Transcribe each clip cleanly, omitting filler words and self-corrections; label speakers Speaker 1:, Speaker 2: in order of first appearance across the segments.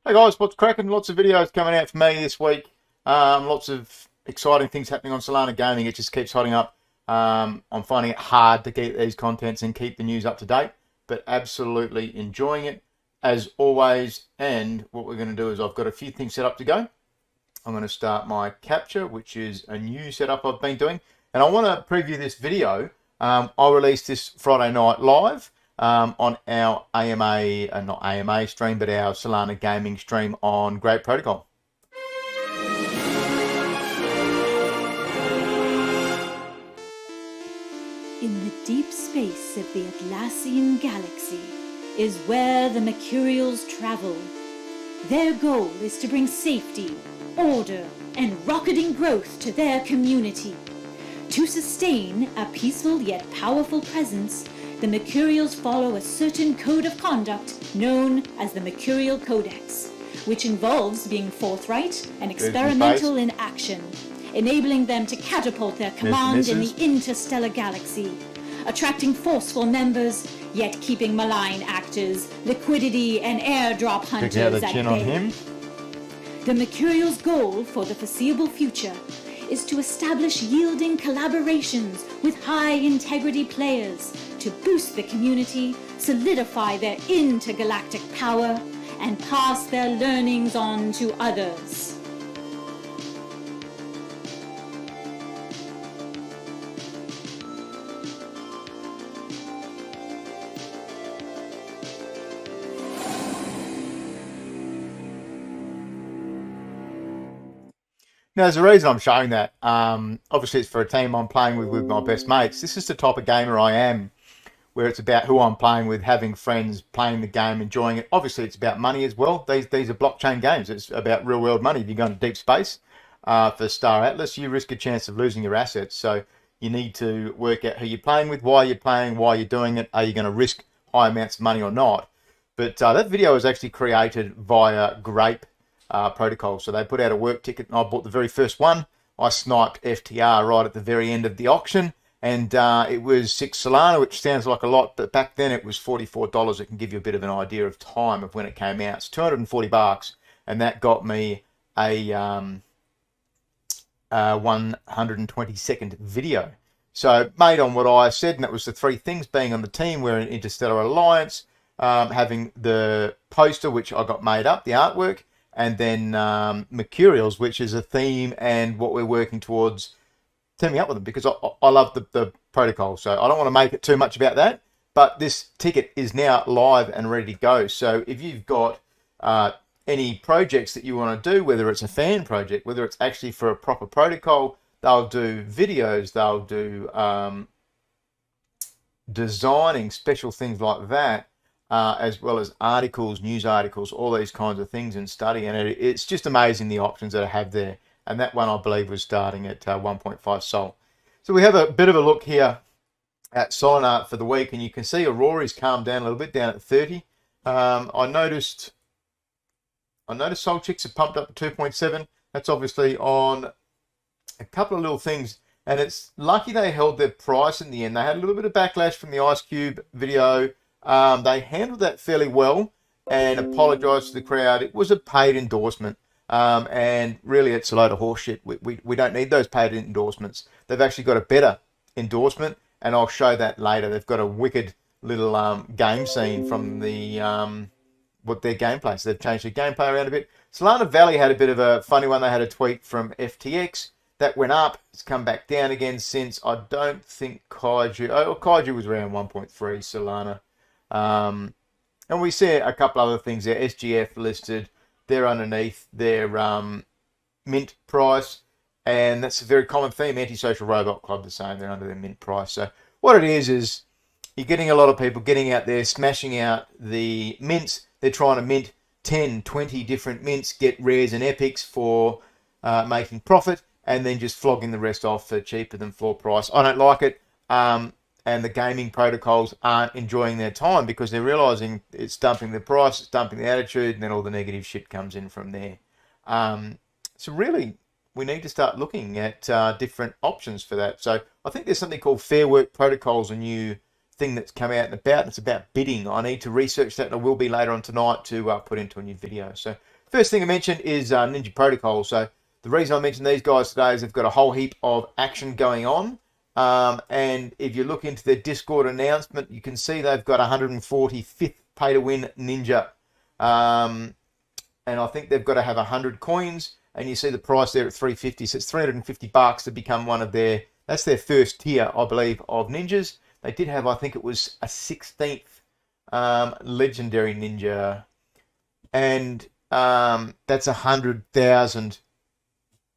Speaker 1: Hey guys, what's cracking? Lots of videos coming out for me this week. Lots of exciting things happening on Solana Gaming. It just keeps hotting up. I'm finding it hard to keep these contents and keep the news up to date, but absolutely enjoying it as always. And what we're going to do is I've got a few things set up to go. I'm going to start my capture, which is a new setup I've been doing. And I want to preview this video. I'll release this Friday night live. On our AMA, not AMA stream, but our Solana gaming stream on Grape Protocol.
Speaker 2: In the deep space of the Atlassian galaxy is where the Mercurials travel. Their goal is to bring safety, order, and rocketing growth to their community. To sustain a peaceful yet powerful presence, the Mercurials follow a certain code of conduct known as the Mercurial Codex, which involves being forthright and experimental in action, enabling them to catapult their command in the interstellar galaxy, attracting forceful members, yet keeping malign actors, liquidity, and airdrop hunters at bay. The Mercurial's goal for the foreseeable future is to establish yielding collaborations with high-integrity players to boost the community, solidify their intergalactic power, and pass their learnings on to others.
Speaker 1: Now, there's a reason I'm showing that. Obviously, it's for a team I'm playing with my best mates. This is the type of gamer I am, where it's about who I'm playing with, having friends, playing the game, enjoying it. Obviously, it's about money as well. These are blockchain games. It's about real-world money. If you go into deep space for Star Atlas, you risk a chance of losing your assets. So you need to work out who you're playing with, why you're playing, why you're doing it. Are you going to risk high amounts of money or not? But that video was actually created via Grape protocol. So they put out a work ticket and I bought the very first one. I sniped FTR right at the very end of the auction, and it was 6 Solana, which sounds like a lot, but back then it was $44. It can give you a bit of an idea of time of when it came out. It's $240, and that got me a 122nd video. So made on what I said, and that was the 3 things: being on the team, we're an interstellar alliance, having the poster, which I got made up, the artwork, and then Mercurials, which is a theme and what we're working towards teaming up with them, because I love the protocol. So I don't want to make it too much about that, but this ticket is now live and ready to go. So if you've got any projects that you want to do, whether it's a fan project, whether it's actually for a proper protocol, they'll do videos, they'll do designing special things like that, as well as articles, news articles, all these kinds of things, and study. And it's just amazing the options that I have there. And that one, I believe, was starting at 1.5 Sol. So we have a bit of a look here at Solana for the week, and you can see Aurora's calmed down a little bit, down at 30. I noticed Sol Chicks have pumped up to 2.7. That's obviously on a couple of little things, and it's lucky they held their price in the end. They had a little bit of backlash from the Ice Cube video. They handled that fairly well and apologised to the crowd. It was a paid endorsement, and really it's a load of horseshit. We don't need those paid endorsements. They've actually got a better endorsement, and I'll show that later. They've got a wicked little game scene from the what their gameplay. So they've changed their gameplay around a bit. Solana Valley had a bit of a funny one. They had a tweet from FTX. That went up. It's come back down again since. I don't think Kaiju... Oh, Kaiju was around 1.3 Solana. And we see a couple other things there. SGF listed, they're underneath their mint price, and that's a very common theme. Antisocial Robot Club the same, they're under their mint price. So what it is you're getting a lot of people getting out there, smashing out the mints. They're trying to mint 10, 20 different mints, get rares and epics for making profit, and then just flogging the rest off for cheaper than floor price. I don't like it. And the gaming protocols aren't enjoying their time because they're realizing it's dumping the price, it's dumping the attitude, and then all the negative shit comes in from there. So really, we need to start looking at different options for that. So I think there's something called Fair Work Protocols, a new thing that's come out and about, and it's about bidding. I need to research that, and I will be later on tonight to put into a new video. So first thing I mentioned is Ninja Protocol. So the reason I mentioned these guys today is they've got a whole heap of action going on. And if you look into their Discord announcement, you can see they've got 145th pay-to-win ninja. And I think they've got to have 100 coins, and you see the price there at 350. So it's $350 to become one of their, that's their first tier, I believe, of ninjas. They did have, I think it was a 16th legendary ninja, and that's 100,000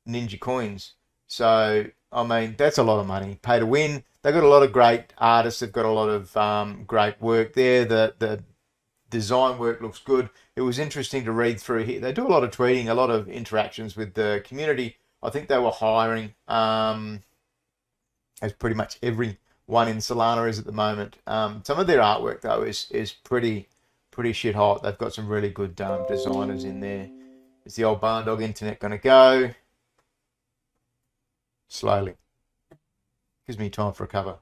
Speaker 1: ninja coins. So, I mean, that's a lot of money. Pay to win. They've got a lot of great artists. They've got a lot of great work there. The design work looks good. It was interesting to read through here. They do a lot of tweeting, a lot of interactions with the community. I think they were hiring, as pretty much everyone in Solana is at the moment. Some of their artwork, though, is pretty shit hot. They've got some really good designers in there. Is the old Barndog internet going to go? Slowly. Gives me time for a cover.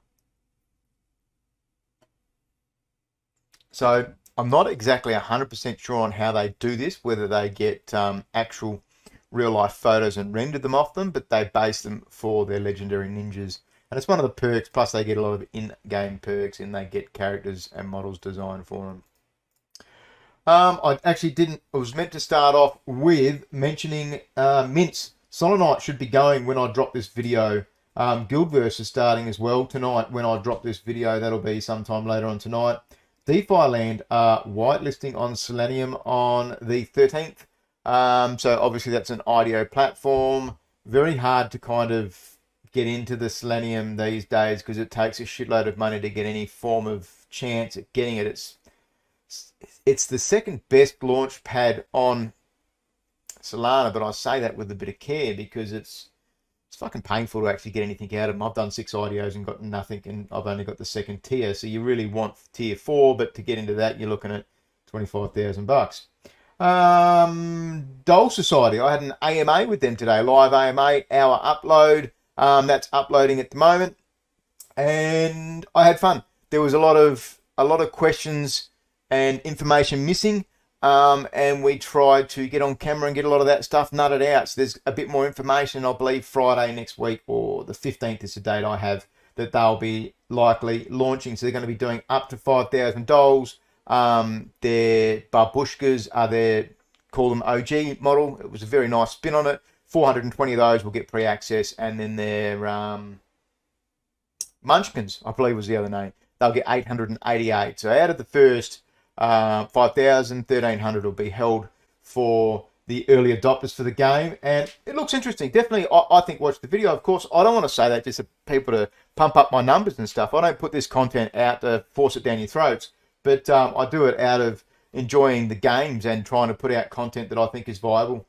Speaker 1: So I'm not exactly 100% sure on how they do this, whether they get actual real-life photos and render them off them, but they base them for their legendary ninjas. And it's one of the perks, plus they get a lot of in-game perks, and they get characters and models designed for them. I actually didn't, I was meant to start off with mentioning mints. Solanite should be going when I drop this video. Guildverse is starting as well tonight when I drop this video. That'll be sometime later on tonight. DeFi Land are whitelisting on Selenium on the 13th. So obviously that's an IDO platform. Very hard to kind of get into the Selenium these days because it takes a shitload of money to get any form of chance at getting it. It's the second best launch pad on Solana, but I say that with a bit of care because it's fucking painful to actually get anything out of them. I've done 6 IDOs and got nothing, and I've only got the second tier. So you really want tier 4, but to get into that, you're looking at $25,000. Dole Society, I had an AMA with them today, live AMA, hour upload. That's uploading at the moment, and I had fun. There was a lot of questions and information missing. And we tried to get on camera and get a lot of that stuff nutted out. So there's a bit more information, I believe, Friday next week, or the 15th is the date I have, that they'll be likely launching. So they're going to be doing up to 5,000 doles. Their babushkas are their, call them OG model. It was a very nice spin on it. 420 of those will get pre-access. And then their munchkins, I believe was the other name. They'll get 888. So out of the first 5,000, 1,300 will be held for the early adopters for the game, and it looks interesting. Definitely, I think watch the video. Of course, I don't want to say that just for people to pump up my numbers and stuff. I don't put this content out to force it down your throats, but I do it out of enjoying the games and trying to put out content that I think is viable.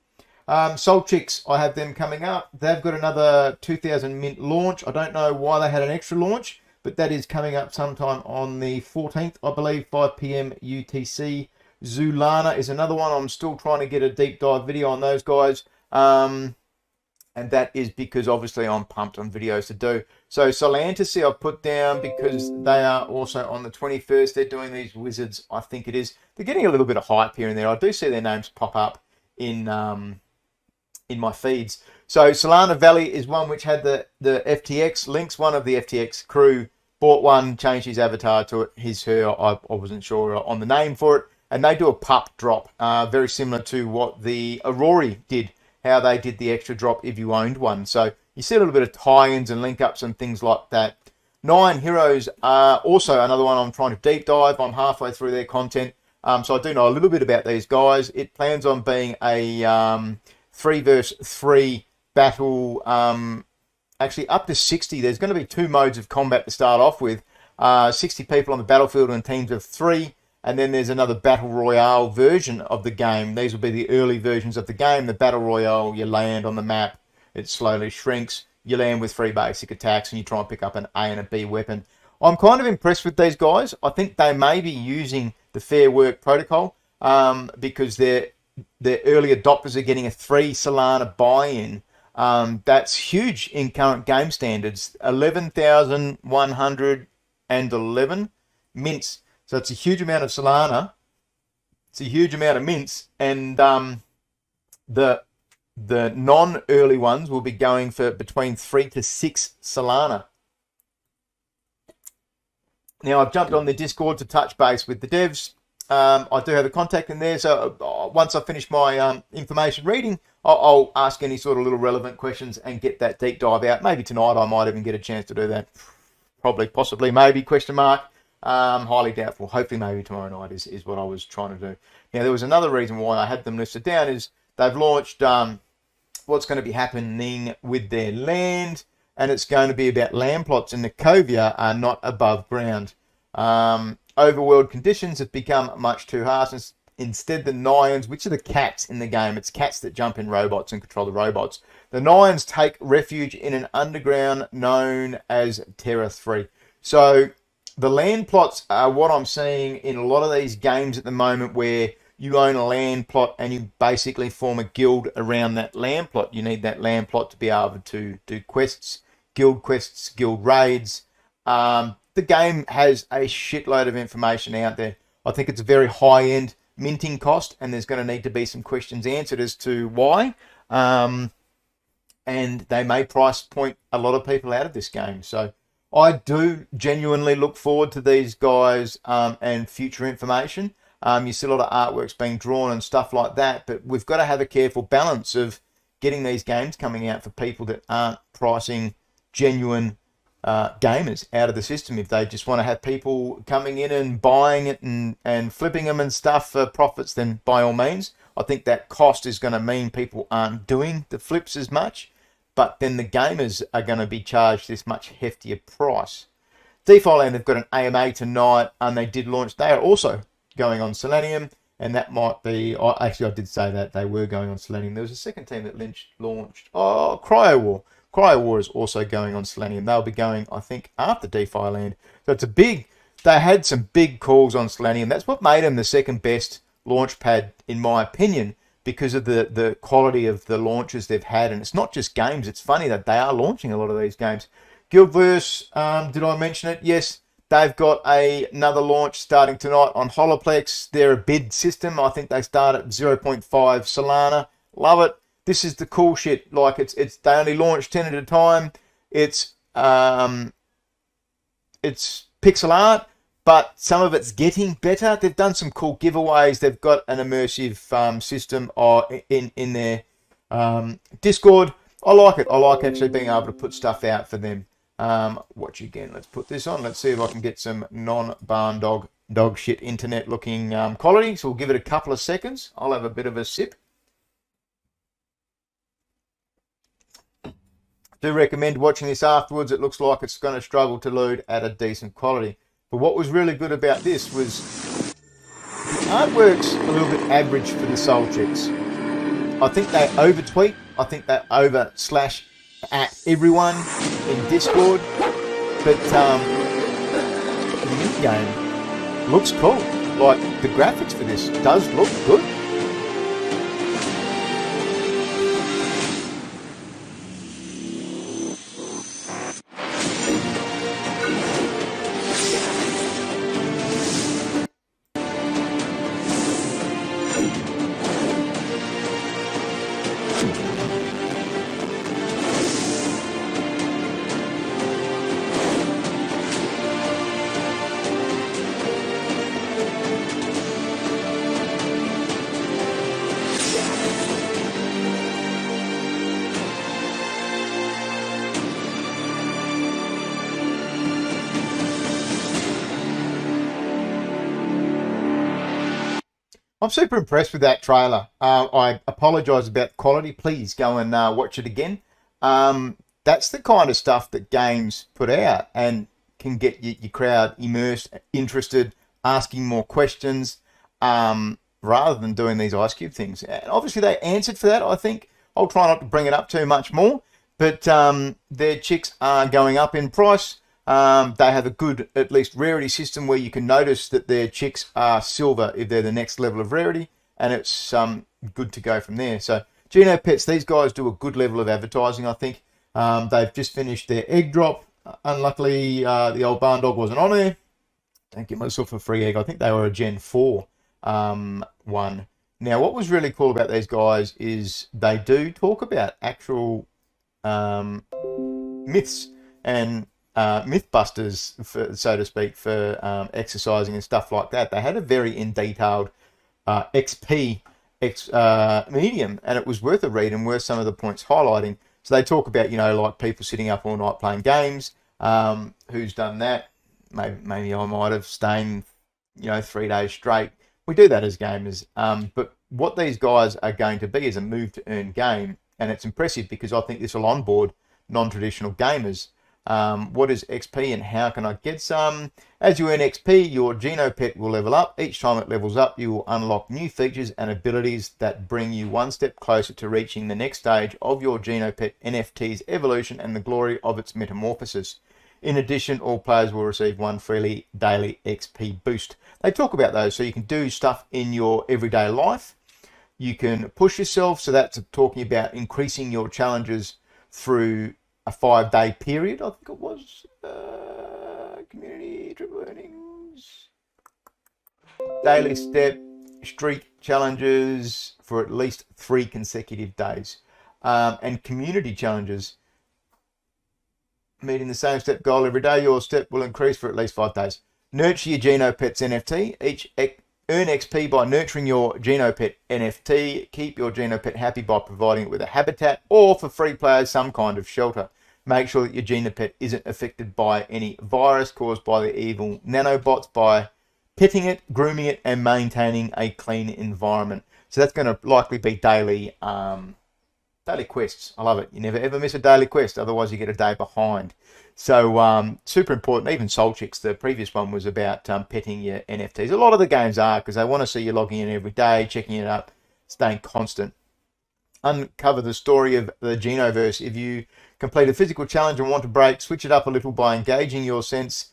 Speaker 1: Soul Chicks, I have them coming up. They've got another 2,000 mint launch. I don't know why they had an extra launch, but that is coming up sometime on the 14th, I believe, 5 p.m. UTC. Zulana is another one. I'm still trying to get a deep dive video on those guys. And that is because obviously I'm pumped on videos to do. So Solantasy I've put down because they are also on the 21st. They're doing these wizards, I think it is. They're getting a little bit of hype here and there. I do see their names pop up in my feeds. So Solana Valley is one which had the FTX links. One of the FTX crew bought one, changed his avatar to it, his, her, I wasn't sure on the name for it, and they do a pup drop, very similar to what the Aurori did, how they did the extra drop if you owned one. So you see a little bit of tie-ins and link-ups and things like that. Nyan Heroes are also another one I'm trying to deep dive. I'm halfway through their content, so I do know a little bit about these guys. It plans on being a 3 versus 3 battle, actually up to 60. There's going to be 2 modes of combat to start off with. 60 people on the battlefield in teams of 3, and then there's another battle royale version of the game. These will be the early versions of the game. The battle royale, you land on the map, it slowly shrinks, you land with 3 basic attacks, and you try and pick up an A and a B weapon. I'm kind of impressed with these guys. I think they may be using the Fair Work protocol because their early adopters are getting a 3 Solana buy-in. That's huge in current game standards. 11,111 mints. So it's a huge amount of Solana. It's a huge amount of mints, and the non-early ones will be going for between 3 to 6 Solana. Now, I've jumped on the Discord to touch base with the devs. I do have a contact in there, so once I finish my information reading, I'll ask any sort of little relevant questions and get that deep dive out. Maybe tonight I might even get a chance to do that. Probably, possibly, maybe, question mark. Highly doubtful. Hopefully maybe tomorrow night is what I was trying to do. Now, there was another reason why I had them listed down is they've launched what's going to be happening with their land, and it's going to be about land plots in the covia are not above ground. Overworld conditions have become much too harsh. Instead, the Nyans, which are the cats in the game, it's cats that jump in robots and control the robots. The Nyans take refuge in an underground known as Terra 3. So the land plots are what I'm seeing in a lot of these games at the moment, where you own a land plot and you basically form a guild around that land plot. You need that land plot to be able to do quests, guild raids. The game has a shitload of information out there. I think it's a very high-end minting cost, and there's going to need to be some questions answered as to why. And they may price point a lot of people out of this game. So I do genuinely look forward to these guys and future information. You see a lot of artworks being drawn and stuff like that, but we've got to have a careful balance of getting these games coming out for people that aren't pricing genuine gamers out of the system. If they just want to have people coming in and buying it and flipping them and stuff for profits, then by all means. I think that cost is going to mean people aren't doing the flips as much, but then the gamers are going to be charged this much heftier price. DeFi Land, they've got an AMA tonight, and they did launch. They are also going on Selenium, and that might be... Actually, I did say that they were going on Selenium. There was a second team that launched... Cryo War. Cryo War is also going on Selenium. They'll be going, I think, after DeFi Land. So it's a big... They had some big calls on Selenium. That's what made them the second best launch pad, in my opinion, because of the quality of the launches they've had. And it's not just games. It's funny that they are launching a lot of these games. Guildverse, did I mention it? Yes. They've got another launch starting tonight on Holoplex. They're a bid system. I think they start at 0.5 Solana. Love it. This is the cool shit. Like it's they only launch 10 at a time. It's pixel art, but some of it's getting better. They've done some cool giveaways. They've got an immersive system in their Discord. I like it. I like actually being able to put stuff out for them. Watch again. Let's put this on. Let's see if I can get some non-Barndog dog shit internet looking quality. So we'll give it a couple of seconds. I'll have a bit of a sip. Do recommend watching this afterwards. It looks like it's going to struggle to load at a decent quality. But what was really good about this was the artwork's a little bit average for the Soul Chicks. I think they over-tweet. I think they over-slash at everyone in Discord. But the mini game looks cool. Like, the graphics for this does look good. I'm super impressed with that trailer. I apologise about the quality. Please go and watch it again. That's the kind of stuff that games put out and can get your crowd immersed, interested, asking more questions, rather than doing these Ice Cube things. And obviously they answered for that, I think. I'll try not to bring it up too much more. But their chicks are going up in price. They have a good, at least, rarity system where you can notice that their chicks are silver if they're the next level of rarity, and it's good to go from there. So, Geno Pets, these guys do a good level of advertising, I think. They've just finished their egg drop. Unluckily, the old barn dog wasn't on there. and get myself a free egg. I think they were a Gen 4 one. Now, what was really cool about these guys is they do talk about actual myths and mythbusters, so to speak, for exercising and stuff like that. They had a very in detailed XP medium, and it was worth a read and worth some of the points highlighting. So they talk about, like people sitting up all night playing games. Who's done that? Maybe I might have staying, 3 days straight. We do that as gamers. But what these guys are going to be is a move to earn game, and it's impressive because I think this will onboard non-traditional gamers. What is XP and how can I get some? As you earn XP, your Geno pet will level up. Each time it levels up, you will unlock new features and abilities that bring you one step closer to reaching the next stage of your Geno pet NFT's evolution and the glory of its metamorphosis. In addition, all players will receive one freely daily XP boost. They talk about those, so you can do stuff in your everyday life. You can push yourself, so that's talking about increasing your challenges through a 5-day period, I think it was. Community triple earnings, daily step, streak challenges for at least 3 consecutive days, and community challenges. Meeting the same step goal every day, your step will increase for at least 5 days. Nurture your Geno Pets NFT. Earn XP by nurturing your Geno Pet NFT. Keep your Geno Pet happy by providing it with a habitat, or for free players, some kind of shelter. Make sure that your Geno Pet isn't affected by any virus caused by the evil nanobots by petting it, grooming it, and maintaining a clean environment. So that's going to likely be daily quests. I love it. You never ever miss a daily quest, otherwise you get a day behind. So super important. Even Soul Chicks, the previous one was about petting your NFTs. A lot of the games are, because they want to see you logging in every day, checking it up, staying constant. Uncover the story of the Genoverse. If you complete a physical challenge and want to break, switch it up a little by engaging your senses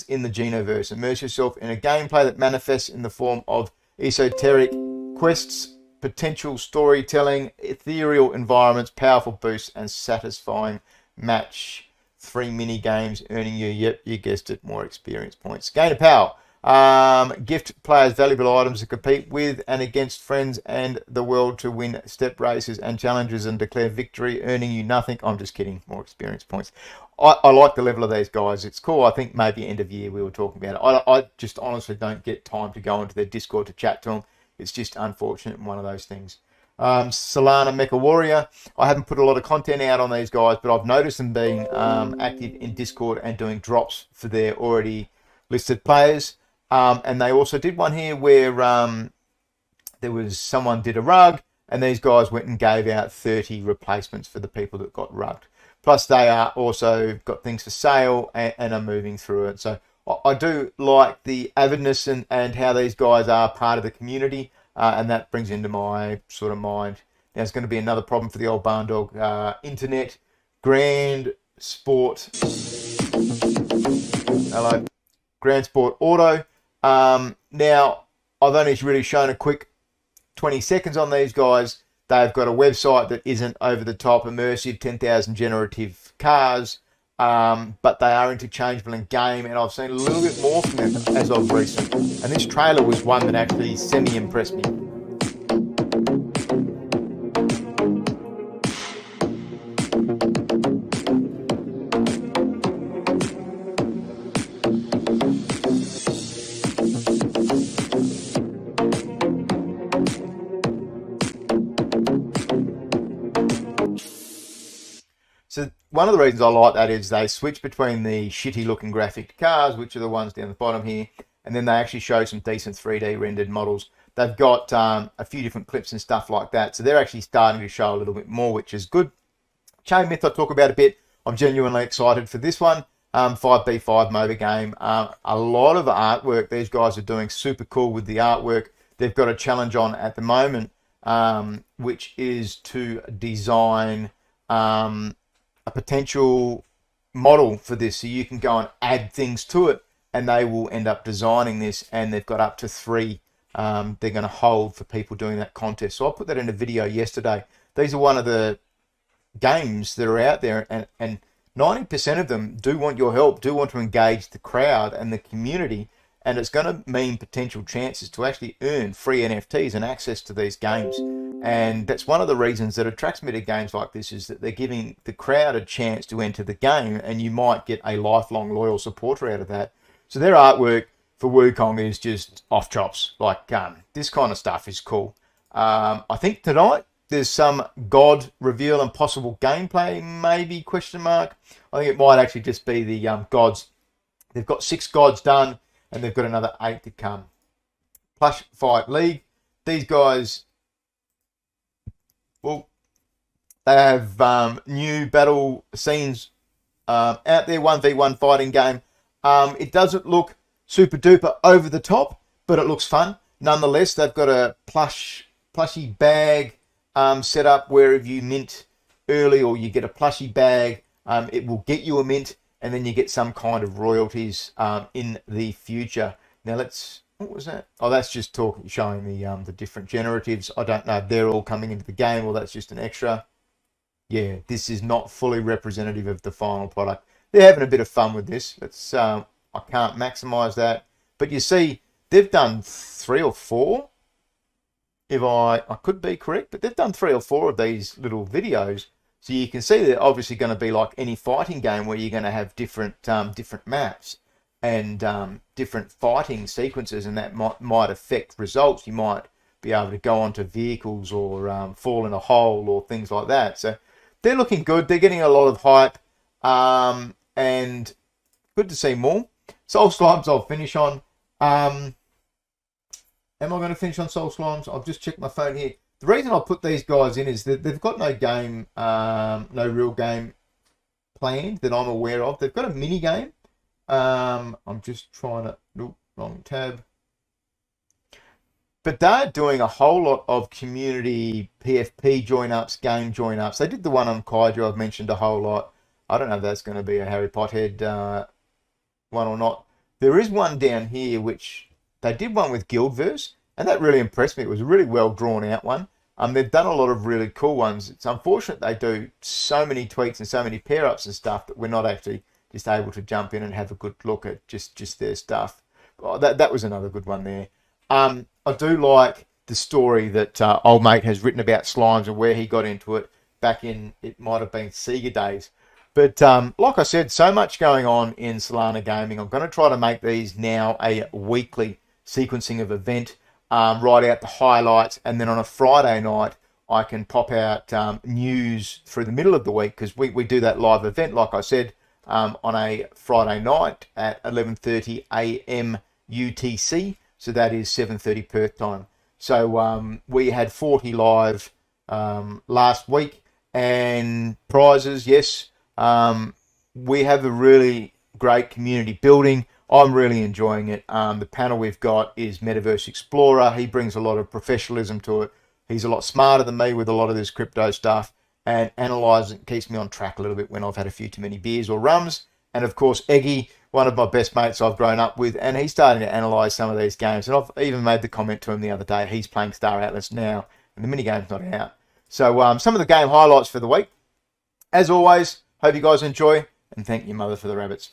Speaker 1: in the Genoverse. Immerse yourself in a gameplay that manifests in the form of esoteric quests, potential storytelling, ethereal environments, powerful boosts, and satisfying match 3 mini games, earning you, yep, you guessed it, more experience points. Gain of power. Gift players valuable items to compete with and against friends and the world to win step races and challenges and declare victory, earning you nothing. I'm just kidding, more experience points. I like the level of these guys. It's cool. I think maybe end of year we were talking about it. I just honestly don't get time to go into their Discord to chat to them. It's just unfortunate and one of those things. Solana Mecha Warrior. I haven't put a lot of content out on these guys, but I've noticed them being active in Discord and doing drops for their already listed players. And they also did one here where there was someone did a rug, and these guys went and gave out 30 replacements for the people that got rugged. Plus, they are also got things for sale and are moving through it. So I do like the avidness and how these guys are part of the community, and that brings into my sort of mind. Now, it's going to be another problem for the old Barndog internet. Grand Sport. Hello. Grand Sport Auto. Now, I've only really shown a quick 20 seconds on these guys. They've got a website that isn't over the top, immersive, 10,000 generative cars, but they are interchangeable in game, and I've seen a little bit more from them as of recent. And this trailer was one that actually semi-impressed me. So one of the reasons I like that is they switch between the shitty looking graphic cars, which are the ones down the bottom here, and then they actually show some decent 3D rendered models. They've got a few different clips and stuff like that. So they're actually starting to show a little bit more, which is good. Chain Myth I talk about a bit. I'm genuinely excited for this one. 5v5 MOBA game. A lot of artwork. These guys are doing super cool with the artwork. They've got a challenge on at the moment, which is to design a potential model for this, so you can go and add things to it, and they will end up designing this, and they've got up to 3 they're going to hold for people doing that contest. So I put that in a video yesterday. These are one of the games that are out there, and 90% of them do want your help, do want to engage the crowd and the community and it's going to mean potential chances to actually earn free NFTs and access to these games. And that's one of the reasons that attracts me to games like this, is that they're giving the crowd a chance to enter the game, and you might get a lifelong loyal supporter out of that. So their artwork for Wukong is just off chops. Like, this kind of stuff is cool. I think tonight there's some God reveal and possible gameplay, maybe, question mark. I think it might actually just be the gods. They've got 6 gods done, and they've got another 8 to come. Plush Fight League. These guys, well, they have new battle scenes out there, 1v1 fighting game. It doesn't look super duper over the top, but it looks fun. Nonetheless, they've got a plushy bag set up where if you mint early or you get a plushy bag, it will get you a mint, and then you get some kind of royalties in the future. Now what was that? Oh, that's just showing the different generatives. I don't know if they're all coming into the game or that's just an extra. Yeah, this is not fully representative of the final product. They're having a bit of fun with this. I can't maximize that, but you see, they've done 3 or 4. If I could be correct, but they've done 3 or 4 of these little videos. So you can see they're obviously going to be like any fighting game where you're going to have different maps and different fighting sequences, and that might affect results. You might be able to go onto vehicles or fall in a hole or things like that. So they're looking good. They're getting a lot of hype, and good to see more. Soul Slimes I'll finish on. Am I going to finish on Soul Slimes? I've just checked my phone here. The reason I put these guys in is that they've got no game, no real game planned that I'm aware of. They've got a mini game. I'm just trying to... Nope, wrong tab. But they're doing a whole lot of community PFP join-ups, game join-ups. They did the one on Kaiju I've mentioned a whole lot. I don't know if that's going to be a Harry Pothead one or not. There is one down here which... They did one with Guildverse, and that really impressed me. It was a really well drawn out one. They've done a lot of really cool ones. It's unfortunate they do so many tweaks and so many pair ups and stuff that we're not actually just able to jump in and have a good look at just their stuff. Oh, that was another good one there. I do like the story that old mate has written about slimes and where he got into it back in, it might have been Sega days. But like I said, so much going on in Solana gaming. I'm going to try to make these now a weekly sequencing of event, write out the highlights, and then on a Friday night I can pop out news through the middle of the week, because we do that live event, like I said, on a Friday night at 11:30 a.m. UTC, so that is 7:30 Perth time. So we had 40 live last week, and prizes, yes. We have a really great community building. I'm really enjoying it. The panel we've got is Metaverse Explorer. He brings a lot of professionalism to it. He's a lot smarter than me with a lot of this crypto stuff, and analyzes it, keeps me on track a little bit when I've had a few too many beers or rums. And of course, Eggy, one of my best mates I've grown up with, and he's starting to analyze some of these games. And I've even made the comment to him the other day, he's playing Star Atlas now, and the minigame's not out. So some of the game highlights for the week. As always, hope you guys enjoy, and thank your mother for the rabbits.